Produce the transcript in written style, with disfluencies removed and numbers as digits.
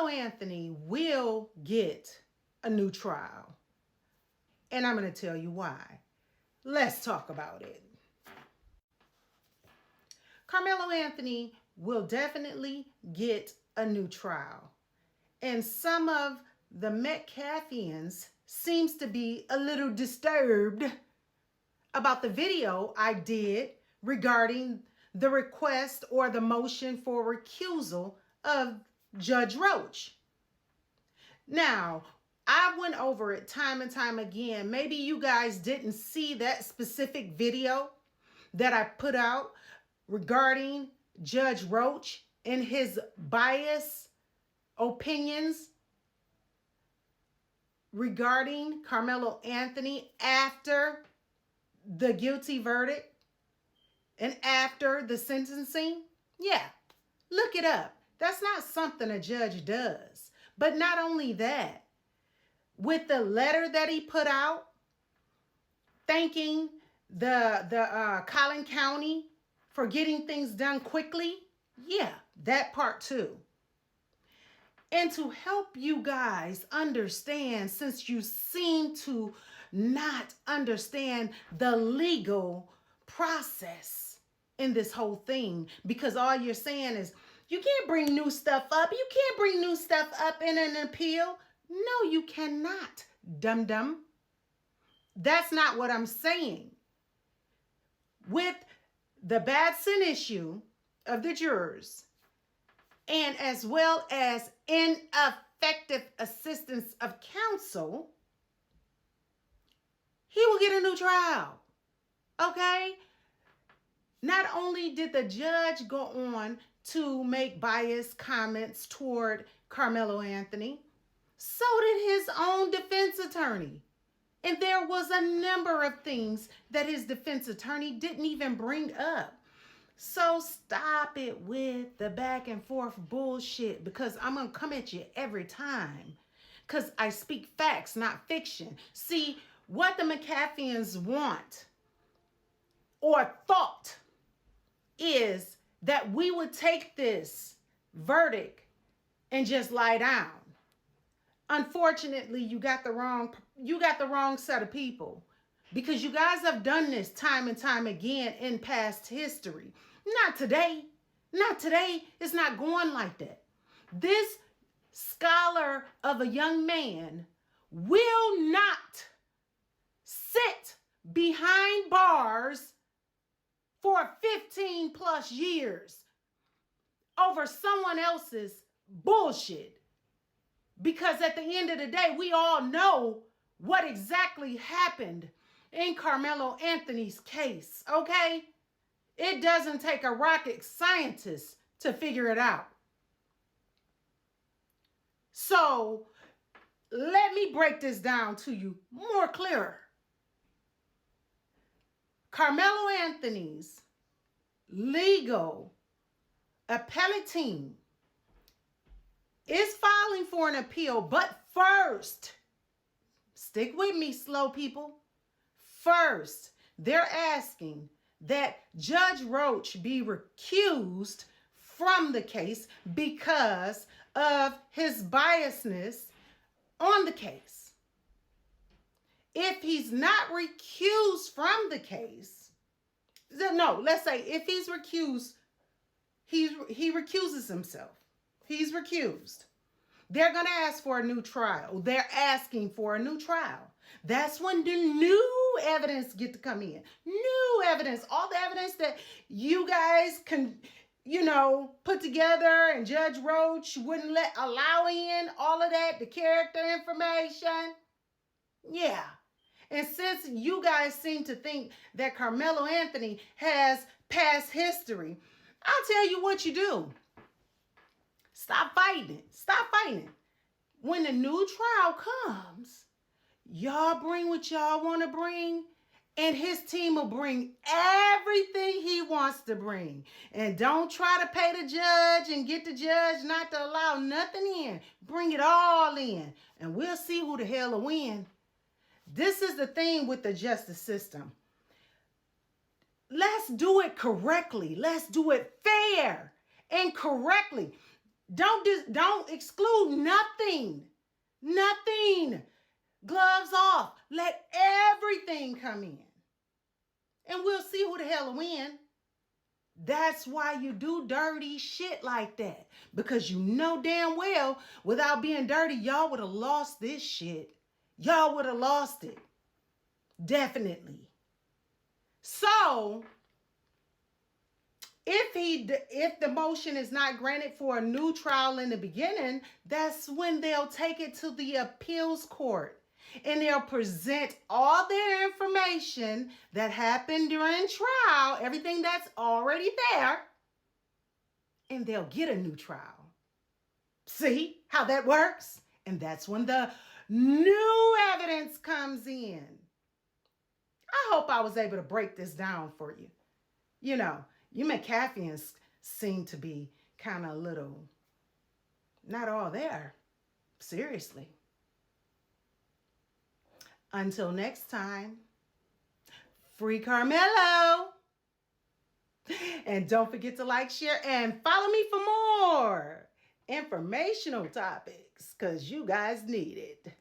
Karmelo Anthony will get a new trial. And I'm going to tell you why. Let's talk about it. Karmelo Anthony will definitely get a new trial. And some of the Metcalfians seems to be a little disturbed about the video I did regarding the request or the motion for recusal of Judge Roach. Now, I went over it time and time again. Maybe you guys didn't see that specific video that I put out regarding Judge Roach and his biased opinions regarding Karmelo Anthony after the guilty verdict and after the sentencing. Yeah, look it up. That's not something a judge does. But not only that, with the letter that he put out thanking the Collin County for getting things done quickly, yeah, that part too. And to help you guys understand, since you seem to not understand the legal process in this whole thing, because all you're saying is, you can't bring new stuff up. You can't bring new stuff up in an appeal. No, you cannot, dum-dum. That's not what I'm saying. With the Batson issue of the jurors, and as well as ineffective assistance of counsel, he will get a new trial. Okay? Not only did the judge go on to make biased comments toward Karmelo Anthony, so did his own defense attorney. And there was a number of things that his defense attorney didn't even bring up. So stop it with the back and forth bullshit, because I'm going to come at you every time, because I speak facts, not fiction. See, what the McAfeeans want or thought is that we would take this verdict and just lie down. Unfortunately, you got the wrong set of people, because you guys have done this time and time again in past history. Not today. Not today. It's not going like that. This scholar of a young man will not sit behind bars for 15 plus years over someone else's bullshit. Because at the end of the day, we all know what exactly happened in Karmelo Anthony's case, okay? It doesn't take a rocket scientist to figure it out. So let me break this down to you more clearer. Karmelo Anthony's legal appellate team is filing for an appeal, but first, stick with me, slow people. First, they're asking that Judge Roach be recused from the case because of his biasness on the case. If he's not recused from the case, no, let's say if he's recused, he recuses himself. He's recused. They're going to ask for a new trial. They're asking for a new trial. That's when the new evidence get to come in. New evidence. All the evidence that you guys can, put together and Judge Roach wouldn't allow in. All of that, the character information. Yeah. And since you guys seem to think that Karmelo Anthony has past history, I'll tell you what you do. Stop fighting it. Stop fighting it. When the new trial comes, y'all bring what y'all want to bring, and his team will bring everything he wants to bring. And don't try to pay the judge and get the judge not to allow nothing in. Bring it all in, and we'll see who the hell will win. This is the thing with the justice system. Let's do it correctly. Let's do it fair and correctly. Don't exclude nothing. Nothing. Gloves off. Let everything come in. And we'll see who the hell will win. That's why you do dirty shit like that. Because you know damn well, without being dirty, y'all would have lost this shit. Y'all would have lost it. Definitely. So, if the motion is not granted for a new trial in the beginning, that's when they'll take it to the appeals court. And they'll present all their information that happened during trial, everything that's already there, and they'll get a new trial. See how that works? And that's when the new evidence comes in. I hope I was able to break this down for you. You know, you McCaffians seem to be kind of a little, not all there. Seriously. Until next time, free Karmelo. And don't forget to like, share, and follow me for more informational topics because you guys need it.